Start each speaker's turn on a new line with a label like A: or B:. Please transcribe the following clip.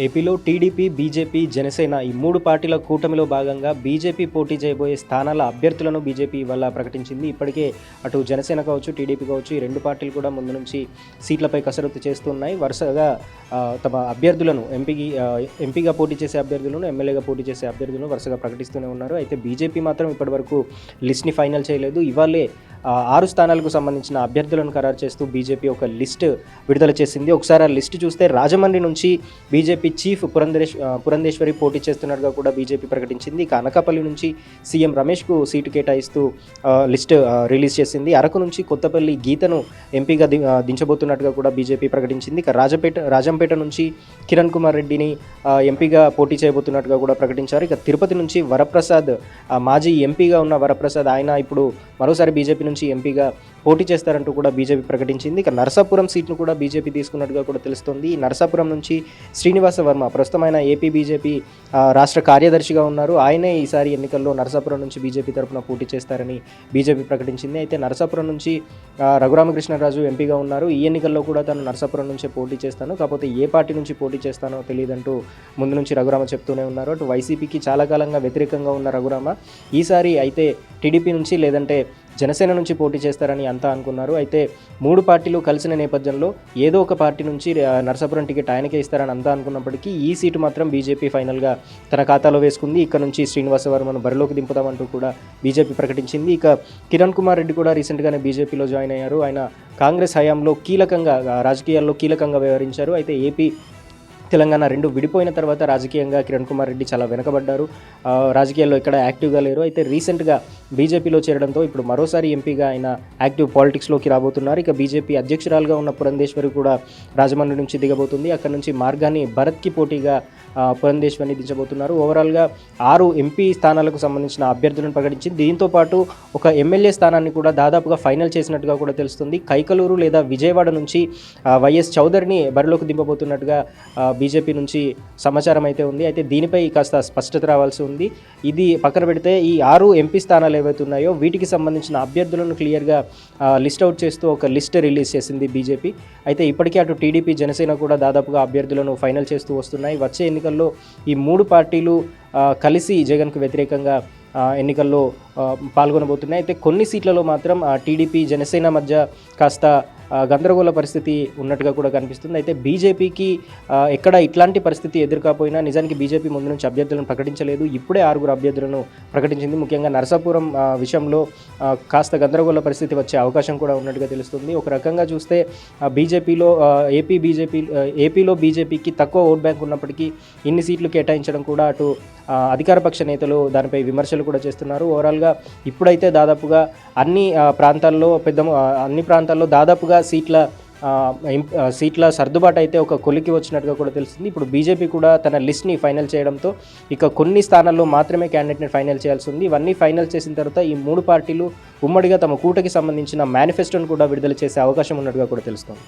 A: ఏపీలో TDP, BJP, Janasena ఈ 3 పార్టీల కూటమిలో భాగంగా బీజేపీ పోటీ చేయబోయే స్థానాల అభ్యర్థులను బీజేపీ ఇవాళ ప్రకటించింది. ఇప్పటికే అటు జనసేన కావచ్చు, టీడీపీ కావచ్చు, ఈ 2 పార్టీలు కూడా ముందు నుంచి సీట్లపై కసరత్తు చేస్తున్నాయి. వరుసగా తమ అభ్యర్థులను ఎంపీగా పోటీ చేసే అభ్యర్థులను, ఎమ్మెల్యేగా పోటీ చేసే అభ్యర్థులను వరుసగా ప్రకటిస్తూనే ఉన్నారు. అయితే బీజేపీ మాత్రం ఇప్పటివరకు లిస్ట్ని ఫైనల్ చేయలేదు. ఇవాళే 6 స్థానాలకు సంబంధించిన అభ్యర్థులను ఖరారు చేస్తూ బీజేపీ ఒక లిస్ట్ విడుదల చేసింది. ఒకసారి ఆ లిస్ట్ చూస్తే రాజమండ్రి నుంచి బీజేపీ చీఫ్ పురంధేశ్వరి పోటీ చేస్తున్నట్టుగా కూడా బీజేపీ ప్రకటించింది. ఇక అనకాపల్లి నుంచి సీఎం రమేష్కు సీటు కేటాయిస్తూ లిస్ట్ రిలీజ్ చేసింది. అరకు నుంచి కొత్తపల్లి గీతను ఎంపీగా దించబోతున్నట్టుగా కూడా బీజేపీ ప్రకటించింది. ఇక రాజంపేట నుంచి కిరణ్ కుమార్ రెడ్డిని ఎంపీగా పోటీ చేయబోతున్నట్టుగా కూడా ప్రకటించారు. ఇక తిరుపతి నుంచి వరప్రసాద్, మాజీ ఎంపీగా ఉన్న వరప్రసాద్, ఆయన ఇప్పుడు మరోసారి బీజేపీ నుంచి ఎంపీగా పోటీ చేస్తారంటూ కూడా బీజేపీ ప్రకటించింది. ఇక నరసాపురం సీట్ను కూడా బీజేపీ తీసుకున్నట్టుగా కూడా తెలుస్తోంది. ఈ నరసాపురం నుంచి శ్రీనివాస వర్మ ప్రస్తుతం ఆయన ఏపీ బీజేపీ రాష్ట్ర కార్యదర్శిగా ఉన్నారు. ఆయనే ఈసారి ఎన్నికల్లో నరసాపురం నుంచి బీజేపీ తరఫున పోటీ చేస్తారని బీజేపీ ప్రకటించింది. అయితే నరసాపురం నుంచి రఘురామకృష్ణరాజు ఎంపీగా ఉన్నారు. ఈ ఎన్నికల్లో కూడా తాను నరసాపురం నుంచే పోటీ చేస్తాను, కాకపోతే ఏ పార్టీ నుంచి పోటీ చేస్తానో తెలియదంటూ ముందు నుంచి రఘురామ చెప్తూనే ఉన్నారు. అటు వైసీపీకి చాలా కాలంగా వ్యతిరేకంగా ఉన్న రఘురామ ఈసారి అయితే టీడీపీ నుంచి లేదంటే జనసేన నుంచి పోటీ చేస్తారని అంతా అనుకున్నారు. అయితే 3 పార్టీలు కలిసిన నేపథ్యంలో ఏదో ఒక పార్టీ నుంచి నరసాపురం టికెట్ ఆయనకే ఇస్తారని అంతా అనుకున్నప్పటికీ ఈ సీటు మాత్రం బీజేపీ ఫైనల్గా తన ఖాతాలో వేసుకుంది. ఇక్కడ నుంచి శ్రీనివాస వర్మను బరిలోకి దింపుతామంటూ కూడా బీజేపీ ప్రకటించింది. ఇక కిరణ్ కుమార్ రెడ్డి కూడా రీసెంట్గానే బీజేపీలో జాయిన్ అయ్యారు. ఆయన కాంగ్రెస్ హయాంలో రాజకీయాల్లో కీలకంగా వ్యవహరించారు. అయితే ఏపీ తెలంగాణ 2 విడిపోయిన తర్వాత రాజకీయంగా కిరణ్ కుమార్ రెడ్డి చాలా వెనకబడ్డారు. రాజకీయాల్లో ఇక్కడ యాక్టివ్గా లేరు. అయితే రీసెంట్గా బీజేపీలో చేరడంతో ఇప్పుడు మరోసారి ఎంపీగా ఆయన యాక్టివ్ పాలిటిక్స్లోకి రాబోతున్నారు. ఇక బీజేపీ అధ్యక్షురాలుగా ఉన్న పురంధేశ్వరి కూడా రాజమండ్రి నుంచి దిగబోతుంది. అక్కడ నుంచి మార్గాన్ని భరత్కి పోటీగా పురంధేశ్వరిని దించబోతున్నారు. ఓవరాల్గా 6 ఎంపీ స్థానాలకు సంబంధించిన అభ్యర్థులను ప్రకటించింది. దీంతోపాటు ఒక ఎమ్మెల్యే స్థానాన్ని కూడా దాదాపుగా ఫైనల్ చేసినట్టుగా కూడా తెలుస్తుంది. కైకలూరు లేదా విజయవాడ నుంచి వైఎస్ చౌదరిని బరిలోకి దింపబోతున్నట్టుగా బీజేపీ నుంచి సమాచారం అయితే ఉంది. అయితే దీనిపై కాస్త స్పష్టత రావాల్సి ఉంది. ఇది పక్కన పెడితే ఈ 6 ఎంపీ స్థానాలు ఏవైతే ఉన్నాయో వీటికి సంబంధించిన అభ్యర్థులను క్లియర్గా లిస్ట్ అవుట్ చేస్తూ ఒక లిస్ట్ రిలీజ్ చేసింది బీజేపీ. అయితే ఇప్పటికే అటు టీడీపీ, జనసేన కూడా దాదాపుగా అభ్యర్థులను ఫైనల్ చేస్తూ వస్తున్నాయి. వచ్చే ఎన్నికల్లో ఈ 3 పార్టీలు కలిసి జగన్కు వ్యతిరేకంగా ఎన్నికల్లో పాల్గొనబోతున్నాయి. అయితే కొన్ని సీట్లలో మాత్రం టీడీపీ, జనసేన మధ్య కాస్త గందరగోళ పరిస్థితి ఉన్నట్టుగా కూడా కనిపిస్తుంది. అయితే బీజేపీకి ఎక్కడ ఇట్లాంటి పరిస్థితి ఎదురుకాపోయినా నిజానికి బీజేపీ ముందు నుంచి అభ్యర్థులను ప్రకటించలేదు. ఇప్పుడే 6 అభ్యర్థులను ప్రకటించింది. ముఖ్యంగా నరసాపురం విషయంలో కాస్త గందరగోళ పరిస్థితి వచ్చే అవకాశం కూడా ఉన్నట్టుగా తెలుస్తుంది. ఒక రకంగా చూస్తే ఏపీలో బీజేపీకి తక్కువ ఓట్ బ్యాంక్ ఉన్నప్పటికీ ఇన్ని సీట్లు కేటాయించడం కూడా అటు అధికార పక్ష నేతలు దానిపై విమర్శలు కూడా చేస్తున్నారు. ఓవరాల్గా ఇప్పుడైతే దాదాపుగా అన్ని ప్రాంతాల్లో దాదాపుగా సీట్ల సర్దుబాటు అయితే ఒక కొలికి వచ్చినట్టుగా కూడా తెలుస్తుంది. ఇప్పుడు బీజేపీ కూడా తన లిస్ట్ని ఫైనల్ చేయడంతో ఇక కొన్ని స్థానాల్లో మాత్రమే క్యాండిడేట్ని ఫైనల్ చేయాల్సి ఉంది. ఇవన్నీ ఫైనల్ చేసిన తర్వాత ఈ 3 పార్టీలు ఉమ్మడిగా తమ కూటమికి సంబంధించిన మేనిఫెస్టోను కూడా విడుదల చేసే అవకాశం ఉన్నట్టుగా కూడా తెలుస్తుంది.